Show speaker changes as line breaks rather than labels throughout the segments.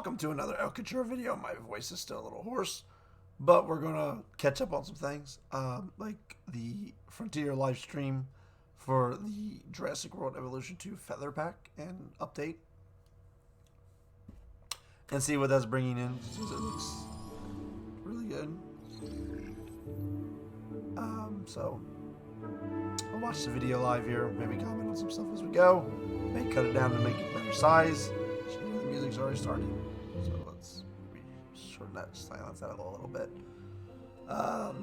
welcome to another Alcantara video. My voice is still a little hoarse, but we're gonna catch up on some things, like the Frontier live stream for the Jurassic World Evolution 2 Feather Pack and update, and see what that's bringing in, since it looks really good. So I'll watch the video live here, maybe comment on some stuff as we go, maybe cut it down to make it better size. So the music's already started, so let's shorten that, silence that a little bit.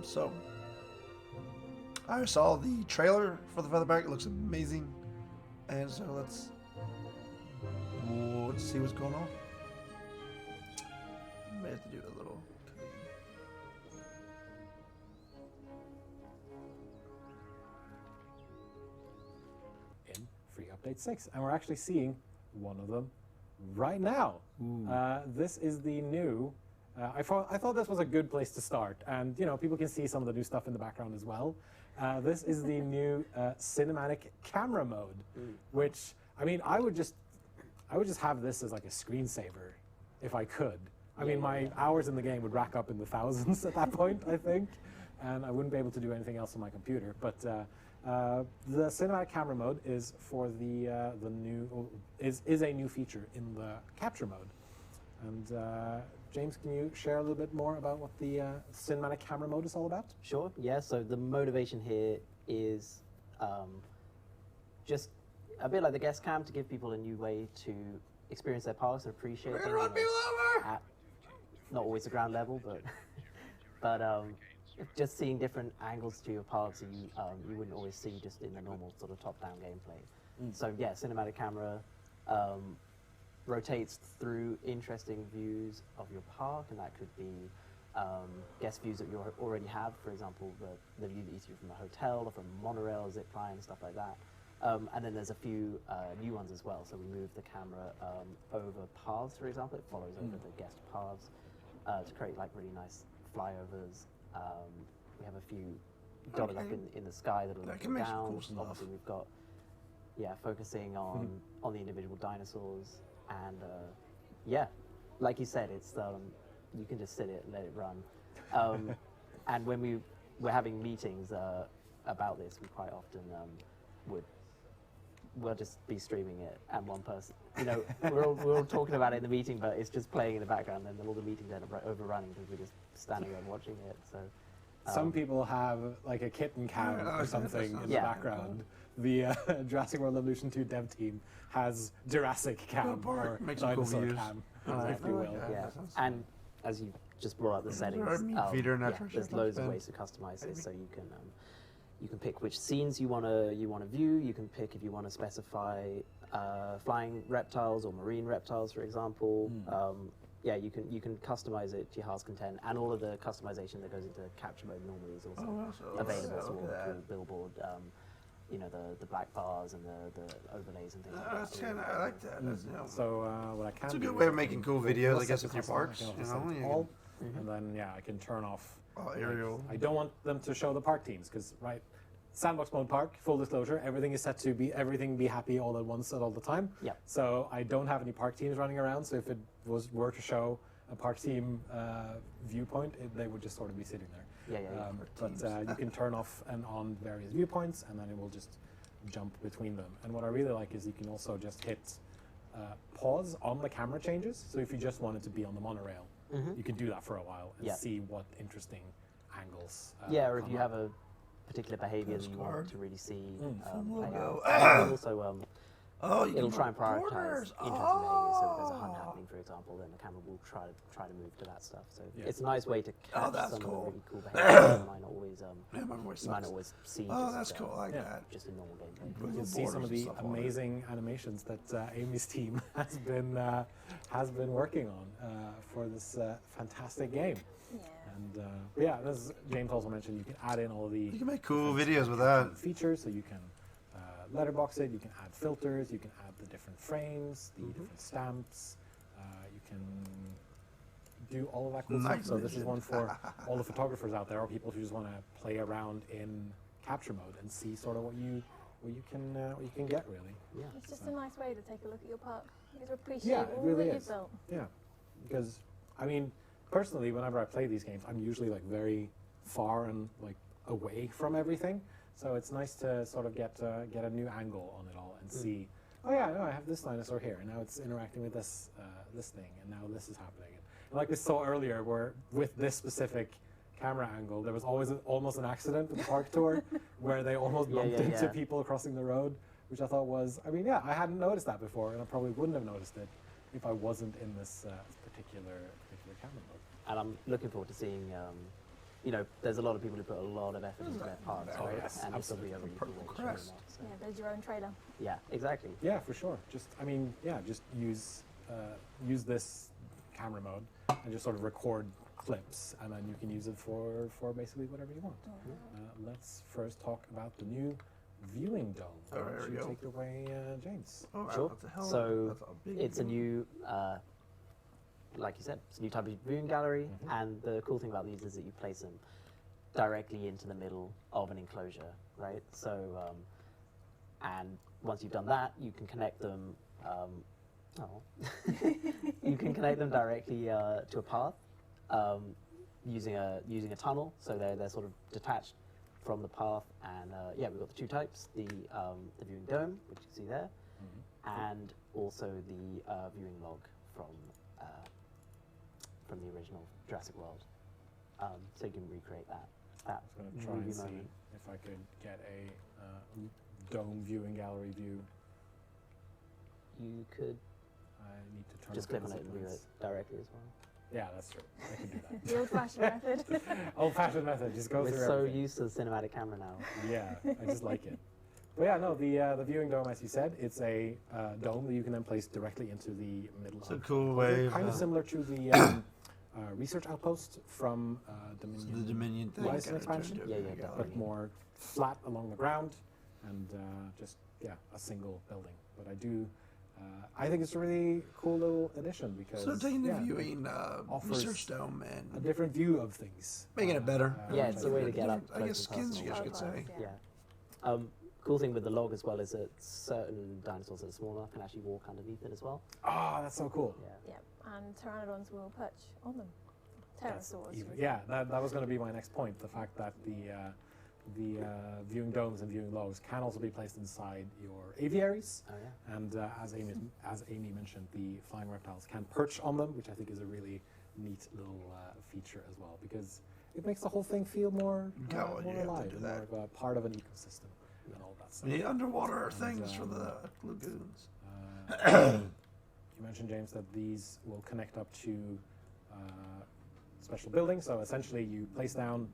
So I saw the trailer for the Featherback. It looks amazing, and so let's see what's going on. May have to do a little.
In free update 6, and we're actually seeing one of them right now. This is the new. I thought this was a good place to start, and you know, people can see some of the new stuff in the background as well. This is the new cinematic camera mode, which, I mean, I would just have this as like a screensaver if I could. I mean, my hours in the game would rack up in the thousands at that point, I think, and I wouldn't be able to do anything else on my computer. But the cinematic camera mode is for the new is a new feature in the capture mode. And James, can you share a little bit more about what the cinematic camera mode is all about?
Sure. Yeah. So the motivation here is just a bit like the guest cam, to give people a new way to experience their parks and appreciate them. At not always the ground level, but just seeing different angles to your parks that you wouldn't always see just in the normal sort of top-down gameplay. So yeah, cinematic camera rotates through interesting views of your park, and that could be guest views that you already have. For example, the view that you see from a hotel or from a monorail, zip line, stuff like that. And then there's a few new ones as well. So we move the camera over paths, for example. It follows over the guest paths to create like really nice flyovers. We have a few dotted up in the sky that are looking down.
Cool stuff.
Obviously, we've got focusing on the individual dinosaurs, and like you said, it's you can just sit it and let it run. And when we're having meetings about this, we quite often we'll just be streaming it, and one person, you know, we're all talking about it in the meeting, but it's just playing in the background, and then all the meetings end up overrunning because we're just standing there and watching it. So
some people have like a kitten cam or something in the background. The Jurassic World Evolution 2 dev team has Jurassic cam or dinosaur cam, if you will.
Yeah, and as you just brought up the settings, there's loads of ways to customize this, so you can pick which scenes you want to view. You can pick if you want to specify flying reptiles or marine reptiles, for example. You can customize it to your heart's content, and all of the customization that goes into capture mode normally is also available. So all billboard, you know, the black bars and the overlays and things like that.
I like that.
So what I can
it's a
do
good way of
is
making cool videos, I guess, with your parks. You know,
and then I can turn off
aerial.
I don't want them to show the park teams because Sandbox Mode Park, full disclosure, everything is set to be happy all at once at all the time.
Yep.
So I don't have any park teams running around. So if it were to show a park team viewpoint, they would just sort of be sitting there. But you can turn off and on various viewpoints, and then it will just jump between them. And what I really like is you can also just hit pause on the camera changes. So if you just wanted to be on the monorail, you can do that for a while and see what interesting angles.
Or if you have a particular behavior that you want to really see play out. Also, it'll try and prioritize interesting behaviors. So if there's a hunt happening, for example, then the camera will try to move to that stuff. So it's a nice way to catch some of the really cool behaviors you might not always see.
That's cool. I like that.
Just in normal gameplay.
You can see some of the amazing animations that Amy's team has been working on for this fantastic game. And as James also mentioned, you can add in all the...
You can make cool videos with that.
Features, so you can letterbox it, you can add filters, you can add the different frames, the different stamps, you can do all of that cool stuff. So this is one for all the photographers out there, or people who just want to play around in capture mode and see sort of what you can get, really.
It's just a nice way to take a look at your park. You get to appreciate all that you've built.
because I mean, personally, whenever I play these games, I'm usually like very far and like away from everything. So it's nice to sort of get a new angle on it all and see. Oh yeah, no, I have this dinosaur here, and now it's interacting with this this thing, and now this is happening. And like we saw earlier, where with this specific camera angle, there was always almost an accident with the park tour, where they almost bumped into people crossing the road, which I thought was, I mean, yeah, I hadn't noticed that before, and I probably wouldn't have noticed it if I wasn't in this particular camera mode.
And I'm looking forward to seeing. You know, there's a lot of people who put a lot of effort into their parks, right?
Yes,
and this will be a really cool way to show them off. So.
Yeah, there's your own trailer.
Yeah, exactly.
Yeah, for sure. Just, I mean, yeah, just use this camera mode and just sort of record clips, and then you can use it for basically whatever you want. Let's first talk about the new viewing dome.
Oh, there we go.
Take it away, James.
Oh,
Sure.
what the hell?
So
That's a big
it's a
view.
new, like you said, it's a new type of viewing gallery, and the cool thing about these is that you place them directly into the middle of an enclosure, right? So, and once you've done that, you can connect them. You can connect them directly to a path using a tunnel. So they're sort of detached from the path, and yeah, we've got the two types: the viewing dome, which you see there, and also the viewing log from the original Jurassic World. So you can recreate that.
I was going to try and see if I could get a dome viewing gallery view.
You could
I need to turn
just
up
click
the
on it and view it
sequence.
directly as well.
Yeah, that's true. I can do that.
The old-fashioned method.
Old-fashioned method. Just go
We're
through
so
everything.
used to the cinematic camera now.
Yeah, I just like it. But yeah, no, the viewing dome, as you said, it's a dome that you can then place directly into the middle.
It's a
of
cool
the
way.
kind of similar to the research outpost from Dominion.
The Dominion thing.
Horizon
kinda turned
expansion?
into a
Yeah,
big
yeah,
gallery.
But more flat along the ground, and just a single building. But I think it's a really cool little addition because
So taking the
yeah,
viewing
offers
research dome
a
and
different view of things,
making it better.
Yeah, it's a way to get up
I guess
close and
skins, you
personal.
guys could say.
Yeah. Cool thing with the log as well is that certain dinosaurs that are small enough can actually walk underneath it as well.
Oh, that's so cool.
Yeah.
Yeah, and pteranodons will perch on them.
That's
Pterosaurs.
even- yeah, that was going to be my next point. The fact that the viewing domes and viewing logs can also be placed inside your aviaries.
Oh yeah.
And as Amy mentioned, the flying reptiles can perch on them, which I think is a really neat little feature as well, because it makes the whole thing feel more,
Yeah, well,
more
you have to
alive
do
and
that.
more of a part of an ecosystem and all that stuff.
The underwater things for
um,
the lagoons.
You mentioned, James, that these will connect up to special buildings. So essentially, you place down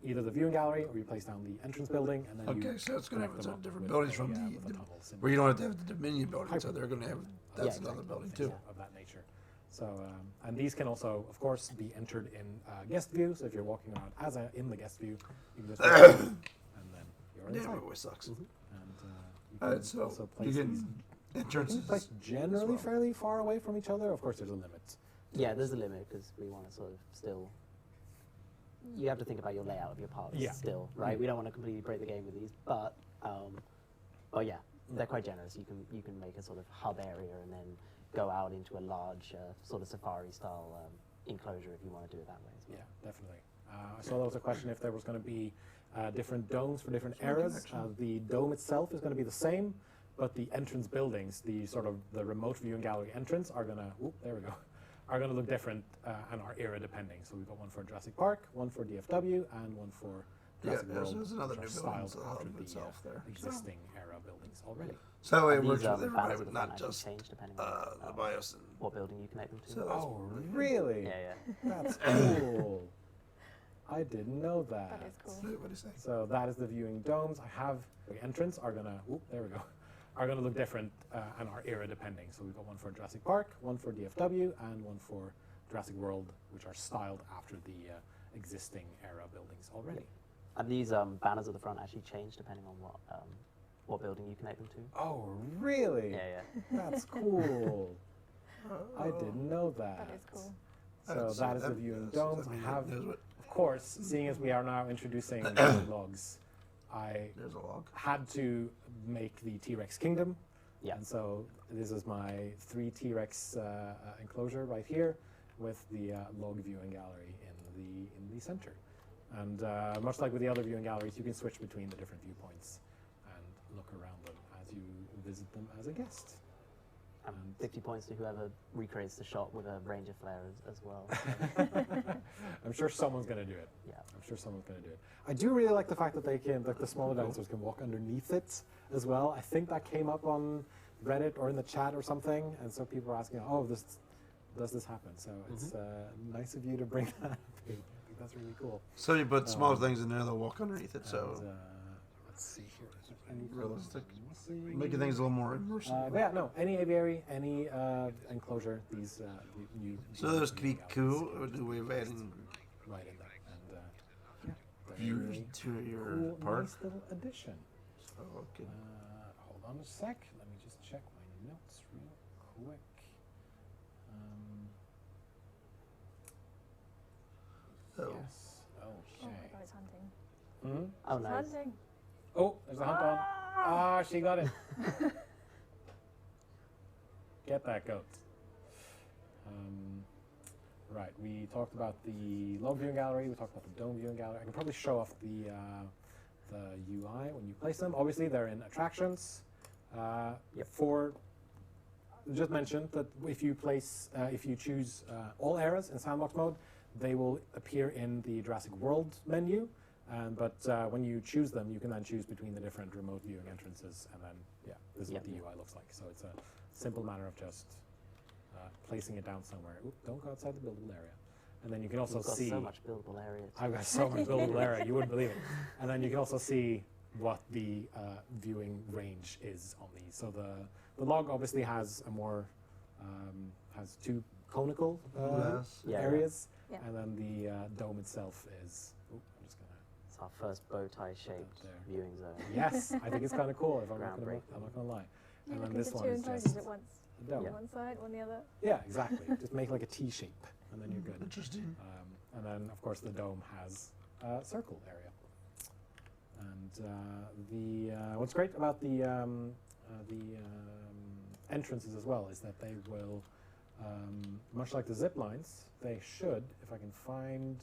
either the viewing gallery or you place down the entrance building, and then you
Okay, so it's going to have
connect them up
different
with
buildings
a,
from
with a
the
tunnel similar
where you don't have to have the Dominion building, so they're going to have that's
Yeah,
another
exactly.
building
things
too.
of that nature. So, and these can also, of course, be entered in guest view. So if you're walking around in the guest view, you can just walk in, and then you're
Damn,
inside.
it always sucks.
And you can
So
also
you
place
can
these
entrances.
placed generally
well.
fairly far away from each other. Of course, there's a limit.
Yeah, there's a limit because we want to sort of still. You have to think about your layout of your parks
Yeah.
still, right? We don't want to completely break the game with these, but yeah, they're quite generous. You can make a sort of hub area and then go out into a large sort of safari style enclosure if you want to do it that way as well.
Yeah, definitely. I saw there was a question if there was going to be different domes for different
Sure,
eras.
connection.
The dome itself is going to be the same, but the entrance buildings, the sort of the remote viewing gallery entrance, are going to are going to look different and are era depending. So we've got one for Jurassic Park, one for DFW, and one for Jurassic
Yeah,
World.
so there's another
which
new
are
building
styled
to the
after
hub
the
itself there.
existing era buildings already.
So it
And
works
these,
with everybody,
banners
but
at the
not
front actually
just
change depending on
the BIOS. And
what building you connect them to.
so that's
Oh,
really good.
really?
Yeah,
That's cool. I didn't know that.
That is cool.
What do you say?
So that is the viewing domes. I have the entrance are gonna. Are gonna look different and are era depending. So we've got one for Jurassic Park, one for DFW, and one for Jurassic World, which are styled after the existing era buildings already.
And these banners at the front actually change depending on what building you connect them to.
Oh, really?
Yeah,
That's cool. I didn't know that.
That is cool.
So that is the viewing domes. I have,
There's
of course, seeing as we are now introducing viewing logs, I
a log.
had to make the T-Rex Kingdom.
Yeah.
And so this is my 3 T-Rex enclosure right here. with the log viewing gallery in the center. And much like with the other viewing galleries, you can switch between the different viewpoints and look around them as you visit them as a guest.
50 points to whoever recreates the shot with a ranger flare as well.
I'm sure someone's going to do it.
Yeah.
I'm sure someone's going to do it. I do really like the fact that they can, like the smaller dinosaurs can walk underneath it as well. I think that came up on Reddit or in the chat or something, and so people were asking, oh, does this happen? So it's nice of you to bring that up. I think that's really cool.
So you put small things in there, they'll walk underneath it. So
let's see here. Is there any
realistic, making things a little more immersive.
but yeah, no, any aviary, any enclosure, these you.
So those could be cool. Or do we have adding
right in there, and
views to your
cool,
park?
nice little addition.
So okay.
Hold on a sec. Let me just check my notes real quick. Yes.
Oh
Okay.
my god, it's hunting.
Hmm?
Oh,
It's
nice.
hunting.
Oh, there's a hunt on. Ah, she got it. Get that goat. Right, we talked about the log viewing gallery, we talked about the dome viewing gallery. I can probably show off the UI when you place them. Obviously, they're in attractions. Just mentioned that if you place, if you choose all eras in sandbox mode, they will appear in the Jurassic World menu. But when you choose them, you can then choose between the different remote viewing entrances, and then this is what the UI looks like. So it's a simple matter of just placing it down somewhere. Oop, don't go outside the buildable area. And then you can also see.
You've got so much buildable area.
I've got so much buildable area, you wouldn't believe it. And then you can also see what the viewing range is on these. So the log obviously has a more has two conical areas, and then the dome itself is. I'm just gonna.
It's our first bow tie shaped viewing zone.
Yes, I think it's kind of cool. If I'm not gonna lie.
Yeah,
And then
look
this
at the
one
two
is
enclosures
just
at once.
a dome.
One side, one the other.
Yeah, exactly. Just make like a T shape, and then you're good.
Interesting.
And then, of course, the dome has a circle area. And what's great about the entrances as well is that they will, much like the zip lines, they should, if I can find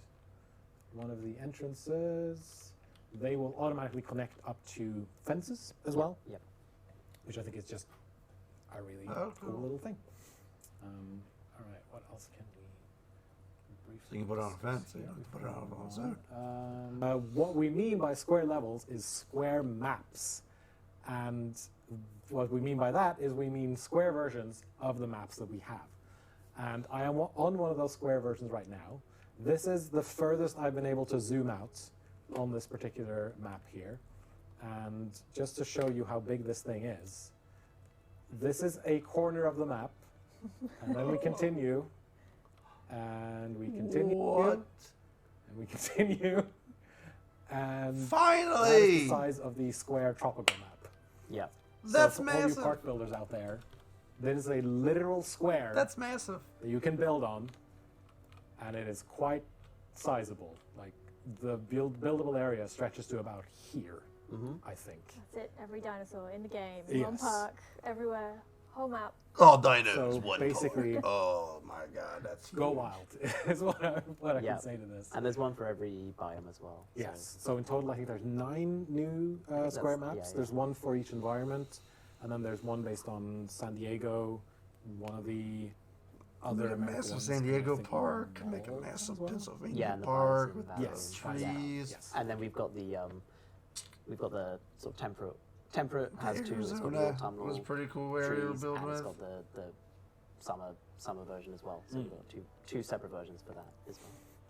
one of the entrances, they will automatically connect up to fences as well.
Yep.
Which I think is just a really cool little thing. All right, what else can we briefly?
So you can put it on a fence. You don't have to put it on its own.
What we mean by square levels is square maps, and what we mean by that is we mean square versions of the maps that we have. And I am on one of those square versions right now. This is the furthest I've been able to zoom out on this particular map here. And just to show you how big this thing is, this is a corner of the map, and then we continue, and we continue,
What?
and we continue, and
Finally!
that is the size of the square tropical map.
Yeah.
That's
so for all you
massive.
park builders out there, that is a literal square
That's massive.
that you can build on, and it is quite sizable. Like the buildable area stretches to about here, I think.
That's it. Every dinosaur in the game, in one
Yes.
park, everywhere, whole map.
All dinos,
So
one
basically-
park. Oh my god, that's
Go
huge.
wild is what I
Yeah.
can say to this.
And there's one for every biome as well.
Yes. So in total, I think there's 9 new square
that's-
maps.
yeah,
There's one for each environment, and then there's one based on San Diego, one of the other
Make a
American
massive
ones,
San
I
Diego
think
park. Make a
Malls
massive
as well.
Pennsylvania
Yeah, and the
park
bison
with
valley.
those
Yes.
trees.
Yes.
And then we've got the sort of temperate. Temperate has two. It's got the
Arizona
autumnal
was a pretty cool area to
trees,
build
and
with.
it's got the summer version as well. So we've got two separate versions for that as well.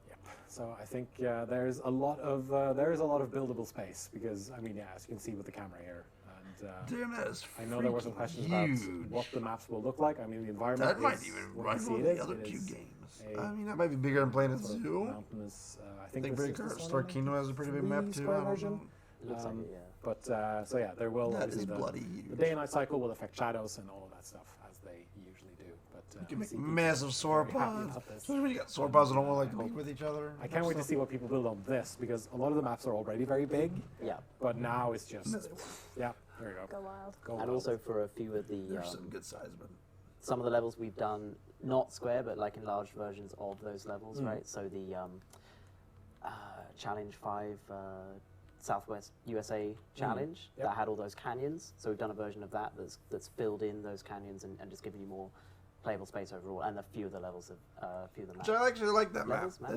Yep. So I think there's a lot of buildable space because I mean, as you can see with the camera here, and
Damn, that is
I know there were some questions
huge.
about what the maps will look like. I mean, the environment
That might
is
even
what you see
rival
it
the
is.
other
It
two
is
games.
a
I mean, that might be bigger than Planet
sort of
Zoo.
mountainous. I
I
think
think
this is this
Star
one,
Kingdom has a pretty big map too.
square
I don't
version.
know.
It looks like it, yeah.
But so yeah, there will
That
obviously
is
the
bloody
the
huge.
day and night cycle will affect shadows and all of that stuff as they usually do. But
You can
I
make
see people
massive
very happy
sauropods.
about this.
Especially when you got sauropods that don't want to like meet with each other.
I can't wait to see what people build on this because a lot of the maps are already very big,
Yeah.
but now it's just yeah. There you go.
Go wild.
Go
And
wild.
also for a few of the
There's some good size, but
some of the levels we've done not square, but like enlarged versions of those levels, right? So the Challenge 5 Southwest USA Challenge that had all those canyons. So we've done a version of that that's filled in those canyons and just given you more playable space overall, and a few of the levels of a few of the maps.
Which I actually like that
Levels,
map.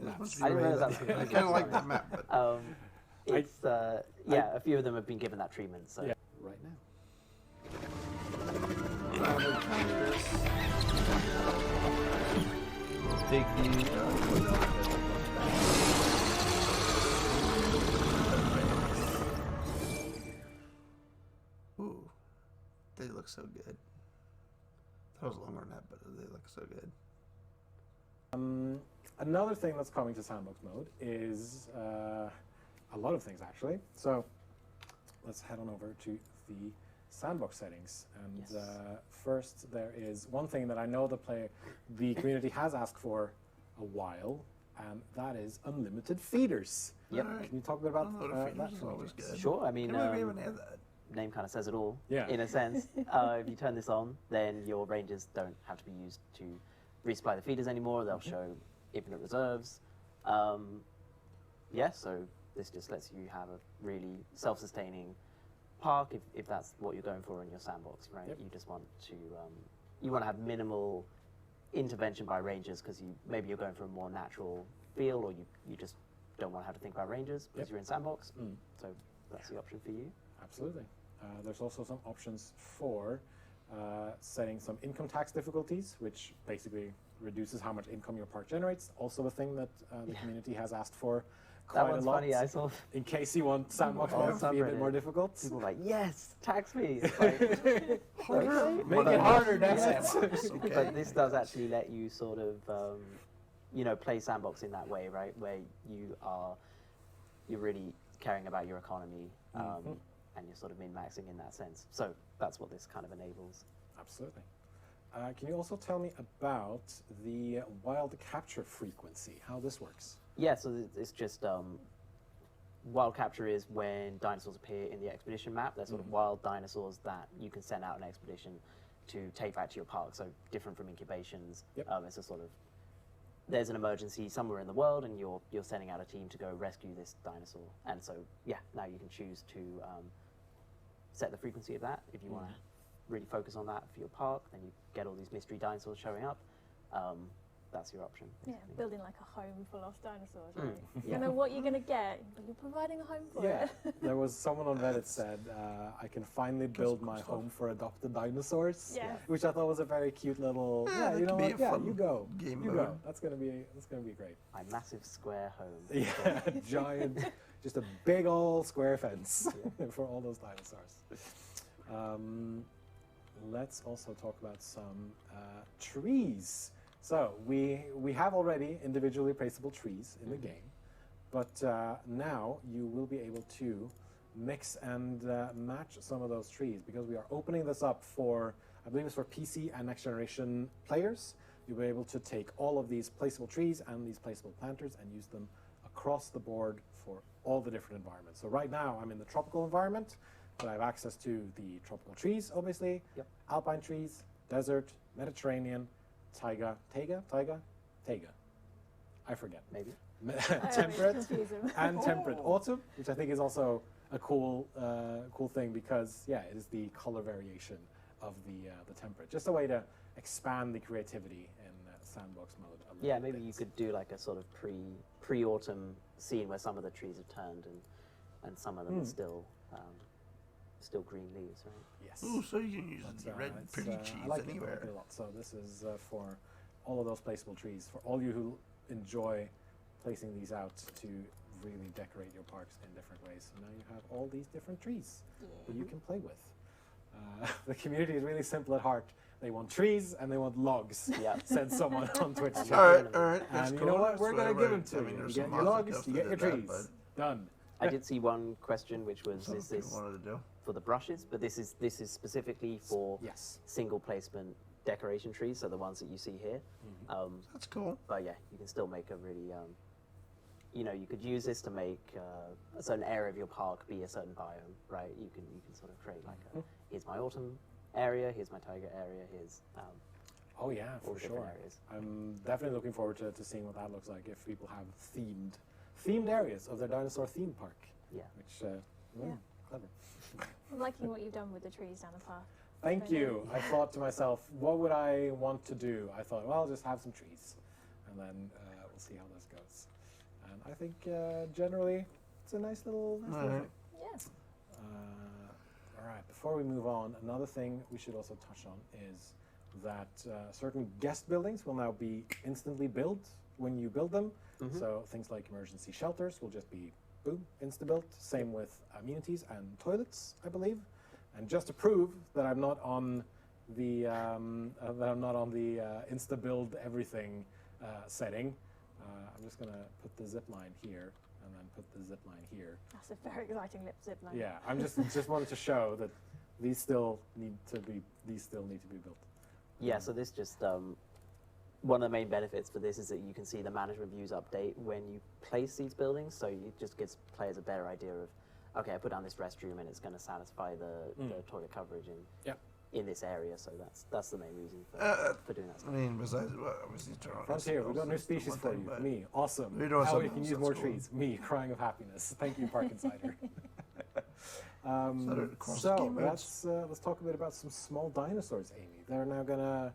maps?
I
didn't realize that was
I kind of like that map, but
it's a few of them have been given that treatment. So
right now.
take the. Ooh, they look so good. That was longer than that, but they look so good.
Another thing that's coming to sandbox mode is a lot of things actually. So let's head on over to the sandbox settings. And first, there is one thing that I know the community has asked for a while, and that is unlimited feeders.
Yep.
Right.
Can you talk a bit about that?
Is always good.
Sure. I mean,
Maybe we haven't had that.
name kind of says it all.
Yeah.
In a sense, if you turn this on, then your rangers don't have to be used to resupply the feeders anymore. They'll show infinite reserves. So this just lets you have a really self-sustaining park if that's what you're going for in your sandbox, right?
Yep.
You just want to you want to have minimal intervention by rangers because maybe you're going for a more natural feel, or you just don't want to have to think about rangers because you're in sandbox. So that's the option for you.
Absolutely. There's also some options for setting some income tax difficulties, which basically reduces how much income your park generates. Also a thing that the community has asked for quite
That one's
a lot.
funny. I saw
In case you want sandbox mode to be a bit more difficult.
people like, yes, tax me. It's like, okay.
Make it harder, that's it.
Okay.
But this does actually let you sort of, play sandbox in that way, right? Where you're really caring about your economy, and you're sort of min-maxing in that sense. So that's what this kind of enables.
Absolutely. Can you also tell me about the wild capture frequency, how this works?
Yeah, so it's just wild capture is when dinosaurs appear in the expedition map. They're sort of wild dinosaurs that you can send out an expedition to take back to your park. So different from incubations. It's a sort of, there's an emergency somewhere in the world and you're sending out a team to go rescue this dinosaur. And so, now you can choose to set the frequency of that. If you want to really focus on that for your park, then you get all these mystery dinosaurs showing up. That's your option.
Yeah,
basically.
building like a home for lost dinosaurs, right? You don't know what you're going to get, but you're providing a home for it.
There was someone on Reddit said, I can finally build my home for adopted dinosaurs, which I thought was a very cute little, you know what, you go,
game
you
mode.
go. That's gonna be great.
My massive square home.
Yeah, giant, just a big old square fence for all those dinosaurs. Let's also talk about some trees. So we have already individually placeable trees in the game, but now you will be able to mix and match some of those trees because we are opening this up for, I believe it's for PC and next generation players. You'll be able to take all of these placeable trees and these placeable planters and use them across the board for all the different environments. So right now I'm in the tropical environment, but I have access to the tropical trees, obviously, alpine trees, desert, Mediterranean, taiga. I forget.
Maybe.
Temperate and temperate autumn, which I think is also a cool thing because it is the color variation of the temperate. Just a way to expand the creativity in sandbox mode.
Maybe you could do like a sort of pre-autumn scene where some of the trees have turned and some of them are still green leaves, right?
Yes.
Ooh, so you can use red pretty cheese
I like
anywhere.
it a lot. So this is for all of those placeable trees. For all you who enjoy placing these out to really decorate your parks in different ways. So now you have all these different trees that you can play with. The community is really simple at heart. They want trees and they want logs, said someone on Twitch chat.
All right. That's
And
cool.
you know what?
That's
We're going to
whatever.
give them to you.
There's
You
some
get your
lots of
logs,
stuff
you
that
get your
did that,
trees. Done.
I did see one question, which was,
but
is
some
this
people wanted to do.
for the brushes? But this is specifically for single placement decoration trees, so the ones that you see here.
That's cool.
But you can still make a really, you could use this to make a certain area of your park be a certain biome, right? You can sort of create like here's my autumn area, here's my taiga area, here's
Oh yeah,
all
for
the different
sure.
areas.
I'm definitely looking forward to seeing what that looks like if people have themed areas of their dinosaur theme park.
Yeah.
Which, clever.
I'm liking what you've done with the trees down the path.
Thank you. I thought to myself, what would I want to do? I thought, well, I'll just have some trees, and then we'll see how this goes. And I think generally it's a nice little thing.
Yeah.
All right, before we move on, another thing we should also touch on is that certain guest buildings will now be instantly built when you build them. So things like emergency shelters will just be, boom, insta-built. Same with amenities and toilets, I believe. And just to prove that I'm not on the insta-build everything setting, I'm just going to put the zip line here. And then put the zip line here.
That's a very exciting zip line.
Yeah, I'm just wanted to show that these still need to be built.
Yeah, so this just one of the main benefits for this is that you can see the management views update when you place these buildings. So it just gives players a better idea of, okay, I put down this restroom and it's going to satisfy the toilet coverage in this area. So that's the main reason for doing that.
I mean, besides, obviously,
Frontier, we've got new species for you. Me, awesome.
How
we can use more trees. Me, crying of happiness. Thank you, Park Insider. So let's talk a bit about some small dinosaurs, Amy. They're now gonna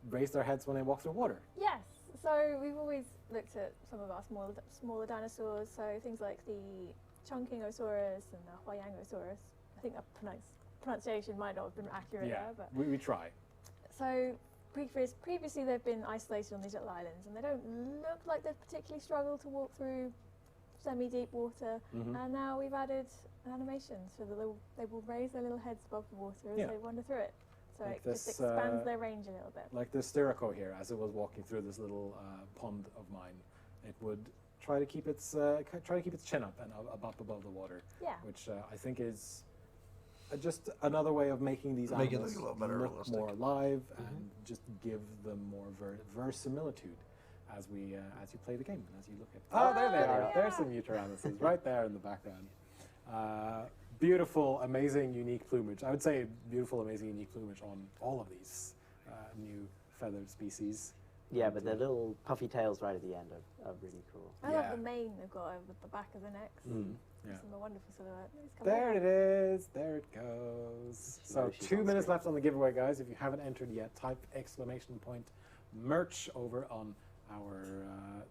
raise their heads when they walk through water.
Yes. So we've always looked at some of our smaller dinosaurs. So things like the Chungkingosaurus and the Huayangosaurus. I think that pronunciation might not have been accurate there, but
we try.
So previously they've been isolated on these little islands, and they don't look like they've particularly struggled to walk through semi-deep water. And now we've added an animation so that they will raise their little heads above the water as they wander through it. So
Like
it
this,
just expands their range a little bit.
Like the Styraco here, as it was walking through this little pond of mine, it would try to keep its chin up and up above the water.
Yeah.
Which I think is just another way of making these animals
a little better
look
realistic.
more alive and just give them more verisimilitude as you play the game and as you look at. Oh, there they are.
yeah.
There's some Uterannuses right there in the background. Beautiful, amazing, unique plumage. I would say beautiful, amazing, unique plumage on all of these new feathered species.
Yeah, but the little puffy tails right at the end are really cool.
I love the mane they've got over the back of the necks.
Yeah.
It's a wonderful silhouette.
There it is. There it goes. So 2 minutes left on the giveaway, guys. If you haven't entered yet, type !merch over on our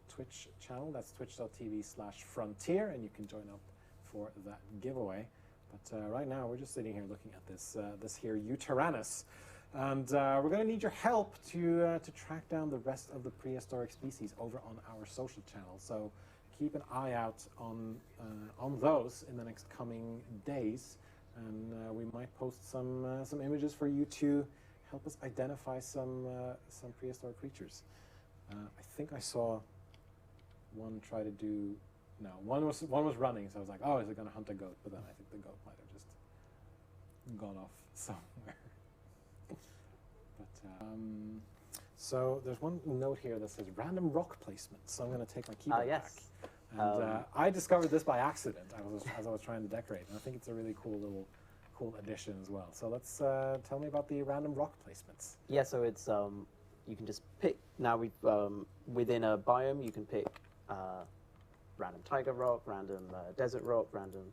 Twitch channel. That's twitch.tv/frontier, and you can join up for that giveaway. But right now, we're just sitting here looking at this here Uterannus. And we're going to need your help to track down the rest of the prehistoric species over on our social channel. So keep an eye out on those in the next coming days, and we might post some images for you to help us identify some prehistoric creatures. I think I saw one try to do. No, one was running, so I was like, oh, is it going to hunt a goat? But then I think the goat might have just gone off somewhere. But so there's one note here that says random rock placement. So I'm going to take my keyboard back. And I discovered this by accident as I was trying to decorate, and I think it's a really cool addition as well. So let's tell me about the random rock placements.
Yeah, so it's you can just pick. Now we've within a biome you can pick random tiger rock, random desert rock, random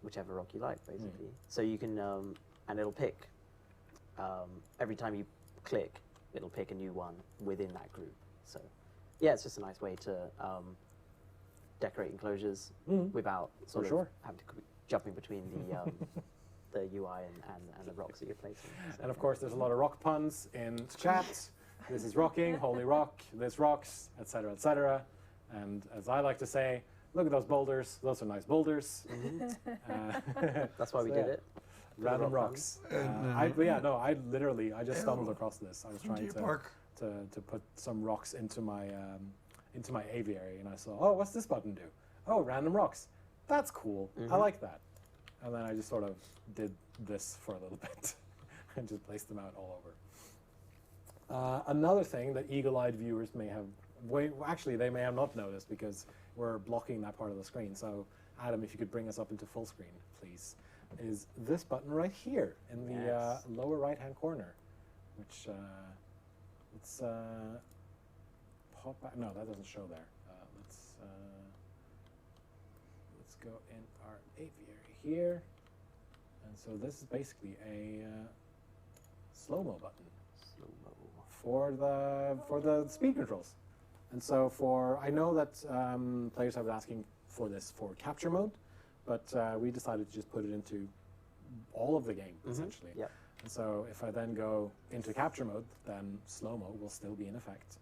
whichever rock you like, basically. So you can and it'll pick every time you click, it'll pick a new one within that group. So yeah, it's just a nice way to decorate enclosures without sort of having to jumping between the the UI and the rocks that you're placing. So.
And of course, there's a lot of rock puns in chat. This is rocking, holy rock, this rocks, etc., etc. And as I like to say, look at those boulders. Those are nice boulders.
That's why we did it.
Random rocks. I just stumbled across this. I was trying to put some rocks into my aviary, and I saw, oh, what's this button do? Oh, random rocks. That's cool. I like that. And then I just sort of did this for a little bit and just placed them out all over. Another thing that eagle-eyed viewers may have, they may have not noticed because we're blocking that part of the screen. So, Adam, if you could bring us up into full screen, please, is this button right here in the lower right-hand corner, which Let's pop back. No, that doesn't show there. Let's go in our aviary here. And so this is basically a slow-mo button for the speed controls. And so I know that players have been asking for this for capture mode, but we decided to just put it into all of the game, essentially.
Yep.
And so if I then go into capture mode, then slow-mo will still be in effect.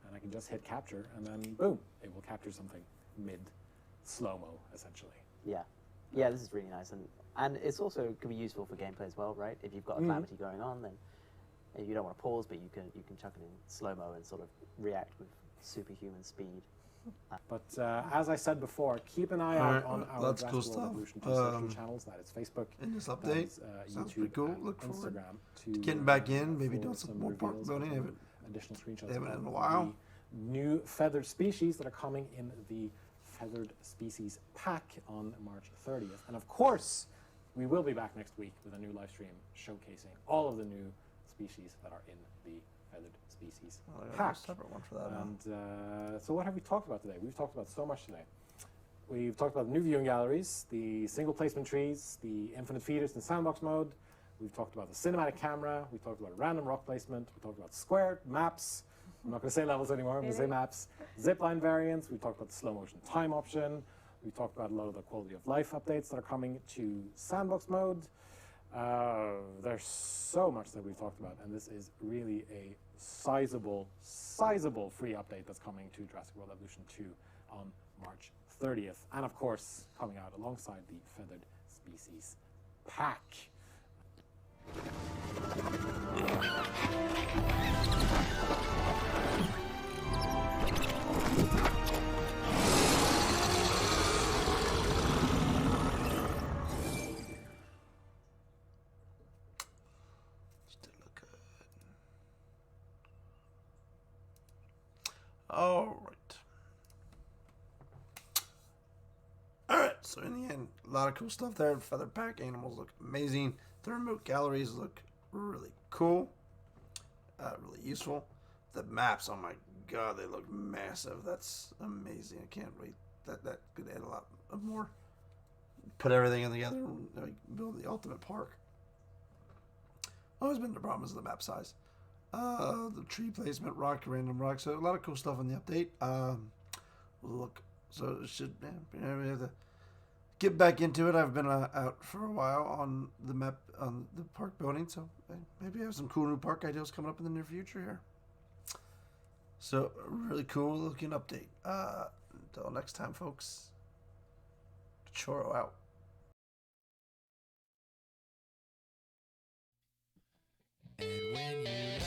And I can just hit capture, and then boom, it will capture something mid-slow-mo, essentially.
Yeah. Yeah, this is really nice. And it's also can be useful for gameplay as well, right? If you've got a calamity going on, then you don't want to pause, but you can chuck it in slow-mo and sort of react with superhuman speed.
But as I said before, keep an eye out on our
that's
Jurassic
cool
World
stuff.
Evolution 2 social channels. That is Facebook,
In this
that
update,
is,
sounds
YouTube,
pretty cool.
and
Look forward
Instagram
to getting back in, maybe
for
doing some
some
more park
reveals
building.
and additional screenshots.
They haven't
of
in a while.
the new feathered species that are coming in the feathered species pack on March 30th. And of course, we will be back next week with a new live stream showcasing all of the new species that are in the feathered species pack.
A separate one for that.
And so what have we talked about today? We've talked about so much today. We've talked about new viewing galleries, the single placement trees, the infinite feeders in sandbox mode. We've talked about the cinematic camera. We've talked about random rock placement. We talked about square maps. I'm not going to say levels anymore. I'm going to say maps. Zipline variants. We talked about the slow motion time option. We talked about a lot of the quality of life updates that are coming to sandbox mode. There's so much that we've talked about, and this is really a sizable free update that's coming to Jurassic World Evolution 2 on March 30th. And of course, coming out alongside the feathered species pack.
All right, so in the end, a lot of cool stuff there. Feather pack animals look amazing. The remote galleries look really cool, really useful. The maps, oh my god, they look massive. That's amazing. I can't wait. That could add a lot of more. Put everything in together and build the ultimate park. Always been the problem is the map size. The tree placement, random rock. So a lot of cool stuff in the update. Look, so it should we have to get back into it. I've been out for a while on the map on the park building, so maybe I have some cool new park ideas coming up in the near future here. So really cool looking update. Until next time, folks. Choro out.
And when you